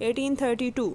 1832।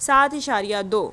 7.2।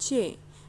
6।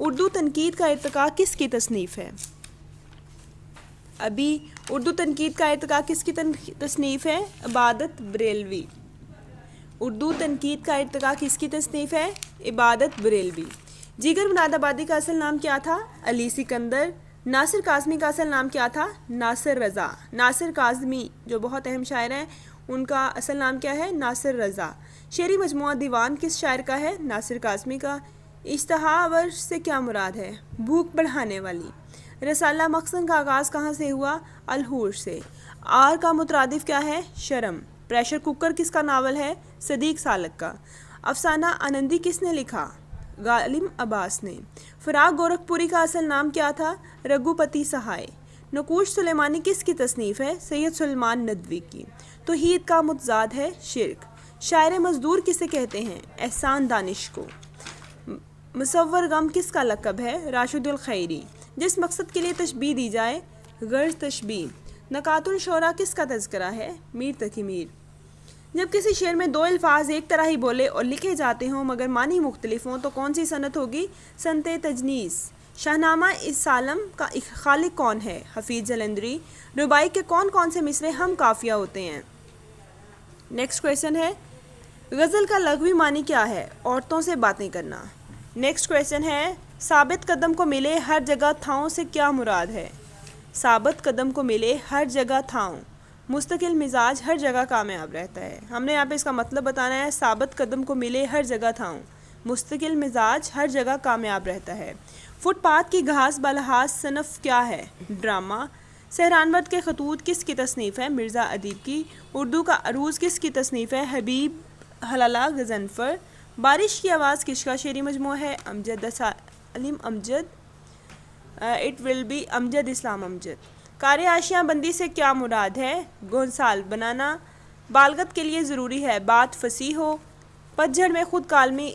اردو تنقید کا ارتقاء کس کی تصنیف ہے؟ ابھی اردو تنقید کا ارتقاء کس کی تصنیف ہے؟ عبادت بریلوی. اردو تنقید کا ارتقاء کس کی تصنیف ہے؟ عبادت بریلوی. جگر مراد آبادی کا اصل نام کیا تھا؟ علی سکندر. ناصر کاظمی کا اصل نام کیا تھا؟ ناصر رضا. ناصر کاظمی جو بہت اہم شاعر ہیں ان کا اصل نام کیا ہے؟ ناصر رضا. شعری مجموعہ دیوان کس شاعر کا ہے؟ ناصر کاظمی کا. اشتہا ورش سے کیا مراد ہے؟ بھوک بڑھانے والی. رسالہ مخزن کا آغاز کہاں سے ہوا؟ الحور سے. آر کا مترادف کیا ہے؟ شرم. پریشر کوکر کس کا ناول ہے؟ صدیق سالک کا. افسانہ آنندی کس نے لکھا؟ غالم عباس نے. فراق گورکھپوری کا اصل نام کیا تھا؟ رگھوپتی سہائے. نقوش سلیمانی کس کی تصنیف ہے؟ سید سلیمان ندوی کی. توحید کا متضاد ہے شرک. شاعر مزدور کسے کہتے ہیں؟ احسان دانش کو. مصور غم کس کا لقب ہے؟ راشد الخیری. جس مقصد کے لیے تشبیہ دی جائے غرض تشبیہ. نکات الشعراء کس کا تذکرہ ہے؟ میر تقی میر. جب کسی شعر میں دو الفاظ ایک طرح ہی بولے اور لکھے جاتے ہوں مگر معنی مختلف ہوں تو کون سی صنعت ہوگی؟ صنعت تجنیس. شاہنامہ اس سالم کا خالق کون ہے؟ حفیظ جلندری. رباعی کے کون کون سے مصرے ہم قافیہ ہوتے ہیں؟ نیکسٹ کویشچن ہے غزل کا لغوی معنی کیا ہے؟ عورتوں سے باتیں کرنا. نیکسٹ کویشچن ہے ثابت قدم کو ملے ہر جگہ تھاؤں سے کیا مراد ہے؟ ثابت قدم کو ملے ہر جگہ تھاؤں. مستقل مزاج ہر جگہ کامیاب رہتا ہے. ہم نے یہاں پہ اس کا مطلب بتانا ہے. ثابت قدم کو ملے ہر جگہ تھاؤں. مستقل مزاج ہر جگہ کامیاب رہتا ہے. فٹ پاتھ کی گھاس بلحاظ صنف کیا ہے؟ ڈرامہ. سہرانورد کے خطوط کس کی تصنیف ہے؟ مرزا ادیب کی. اردو کا عروض کس کی تصنیف ہے؟ حبیب حلالہ غضنفر. بارش کی آواز کس کا شعری مجموعہ ہے؟ امجد سالم امجد. اٹ ول بی امجد اسلام امجد. کار آشیاں بندی سے کیا مراد ہے؟ گھونسال بنانا. بالغت کے لیے ضروری ہے بات فصیح ہو. پتجھڑ میں خود کالمی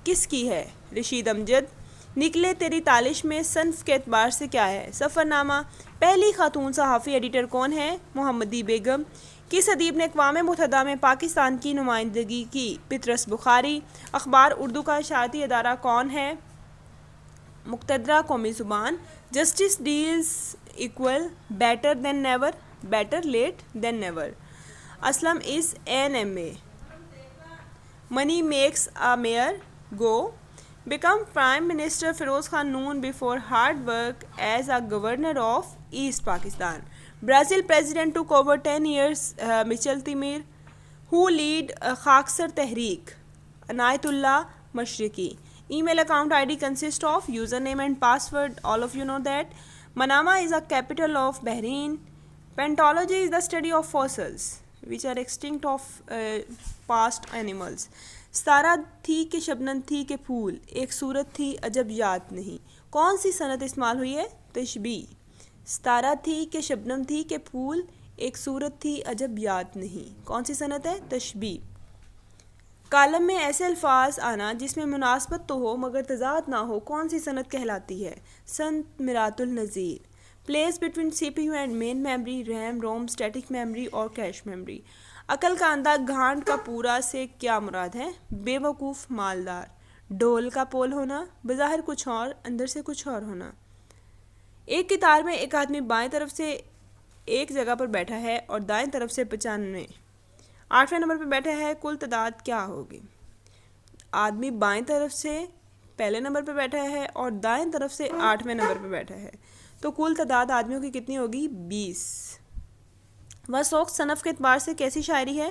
کس کی ہے؟ رشید امجد. نکلے تیری تالش میں صنف کے اعتبار سے کیا ہے؟ سفر نامہ. پہلی خاتون صحافی ایڈیٹر کون ہے؟ محمدی بیگم. کس ادیب نے اقوام متحدہ میں پاکستان کی نمائندگی کی؟ پطرس بخاری. اخبار اردو کا اشاعتی ادارہ کون ہے؟ مقتدرہ قومی زبان. Justice delays equal better than never. Better late than never. Aslam is an M A. Money makes a mare go. Become prime minister Feroz Khan Noon before hard work as a governor of East Pakistan. Brazil president took over 10 years. Michel Temer. Who lead خاکسر تحریک؟ عنایت اللہ مشرقی. Email account ID consists of username and password. All of you know that. Manama is a capital of Bahrain. Paleontology is the study of fossils which are extinct of past animals. ستارہ تھی کہ شبنم تھی کہ پھول ایک صورت تھی عجب یاد نہیں. کون سی صنعت استعمال ہوئی ہے؟ تشبیہ. ستارہ تھی کہ شبنم تھی کہ پھول ایک صورت تھی عجب یاد نہیں. کون سی صنعت ہے؟ تشبیہ. کالم میں ایسے الفاظ آنا جس میں مناسبت تو ہو مگر تضاد نہ ہو کون سی صنعت کہلاتی ہے؟ صنعت مرات النظیر. Place between C P U and main memory. RAM ROM static memory اور کیش میموری. عقل کا اندھا گھانٹ کا پورا سے کیا مراد ہے؟ بے وقوف مالدار. ڈول کا پول ہونا بظاہر کچھ اور اندر سے کچھ اور ہونا. ایک قطار میں ایک آدمی بائیں طرف سے ایک جگہ پر بیٹھا ہے اور دائیں طرف سے 95 8ویں نمبر پہ بیٹھا ہے. کل تعداد کیا ہوگی؟ آدمی بائیں طرف سے پہلے نمبر پہ بیٹھا ہے اور دائیں طرف سے 8ویں نمبر پہ بیٹھا ہے تو کل تعداد آدمیوں کی کتنی ہوگی؟ 20. وسوق صنف کے اعتبار سے کیسی شاعری ہے؟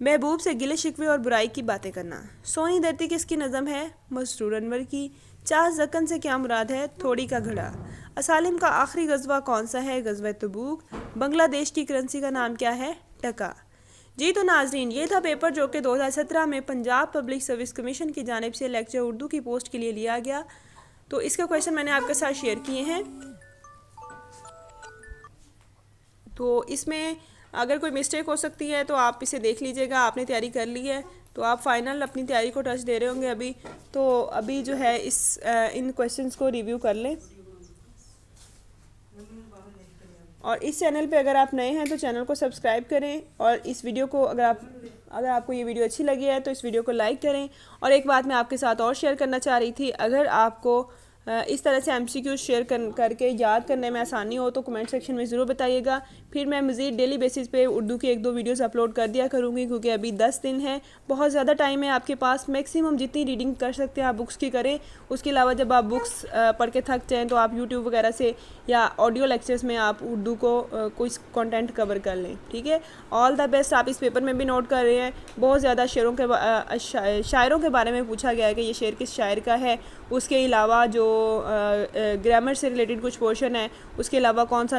محبوب سے گلے شکوے اور برائی کی باتیں کرنا. سونی دھرتی کس کی نظم ہے؟ مسرور انور کی. چاہ زکن سے کیا مراد ہے؟ تھوڑی کا گھڑا. اسالم کا آخری غزوہ کون سا ہے؟ غزوہ تبوک. بنگلہ دیش کی کرنسی کا نام کیا ہے؟ ٹکا. جی تو ناظرین یہ تھا پیپر جو کہ 2017 میں پنجاب پبلک سروس کمیشن کی جانب سے لیکچر اردو کی پوسٹ کے لیے لیا گیا. تو اس کا کویشچن میں نے آپ کے ساتھ شیئر کیے ہیں. تو اس میں اگر کوئی مسٹیک ہو سکتی ہے تو آپ اسے دیکھ لیجئے گا. آپ نے تیاری کر لی ہے تو آپ فائنل اپنی تیاری کو ٹچ دے رہے ہوں گے ابھی. تو ابھی جو ہے ان کویشچنس کو ریویو کر لیں. اور اس چینل پہ اگر آپ نئے ہیں تو چینل کو سبسکرائب کریں اور اس ویڈیو کو اگر آپ کو یہ ویڈیو اچھی لگی ہے تو اس ویڈیو کو لائک کریں. اور ایک بات میں آپ کے ساتھ اور شیئر کرنا چاہ رہی تھی. اگر آپ کو اس طرح سے MCQ شیئر کر کے یاد کرنے میں آسانی ہو تو کمنٹ سیکشن میں ضرور بتائیے گا. پھر میں مزید ڈیلی بیسس پہ اردو کی 1-2 ویڈیوز اپلوڈ کر دیا کروں گی، کیونکہ ابھی 10 دن ہیں، بہت زیادہ ٹائم ہے آپ کے پاس. میکسیمم جتنی ریڈنگ کر سکتے ہیں آپ بکس کی کریں. اس کے علاوہ جب آپ بکس پڑھ کے تھک جائیں تو آپ یوٹیوب وغیرہ سے یا آڈیو لیکچرز میں آپ اردو کو کوئی کانٹینٹ کور کر لیں. ٹھیک ہے، آل دا بیسٹ. آپ اس پیپر میں بھی نوٹ کر رہے ہیں بہت زیادہ شاعروں کے بارے میں پوچھا گیا ہے کہ یہ شعر کس شاعر کا ہے. اس کے علاوہ جو گرامر سے ریلیٹڈ کچھ پورشن ہے، اس کے علاوہ کون سا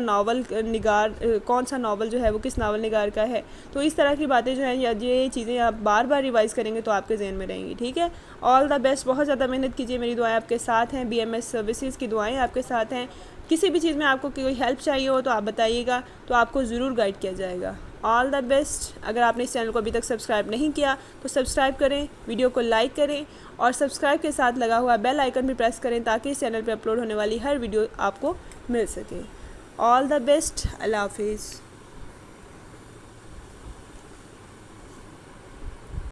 ناول جو ہے وہ کس ناول نگار کا ہے. تو اس طرح کی باتیں جو ہیں یہ چیزیں آپ بار بار ریوائز کریں گے تو آپ کے ذہن میں رہیں گی. ٹھیک ہے، آل دا بیسٹ. بہت زیادہ محنت کیجیے، میری دعائیں آپ کے ساتھ ہیں، BMS سروسز کی دعائیں آپ کے ساتھ ہیں. کسی بھی چیز میں آپ کو کوئی ہیلپ چاہیے ہو تو آپ بتائیے گا، تو آپ کو ضرور گائیڈ کیا جائے گا. آل دا بیسٹ. اگر آپ نے اس چینل کو ابھی تک سبسکرائب نہیں کیا تو سبسکرائب کریں، ویڈیو کو لائک کریں اور سبسکرائب کے ساتھ لگا ہوا بیل آئیکن بھی پریس کریں تاکہ اس چینل پہ اپلوڈ ہونے والی ہر ویڈیو آپ کو مل سکے. آل دا بیسٹ. اللہ حافظ.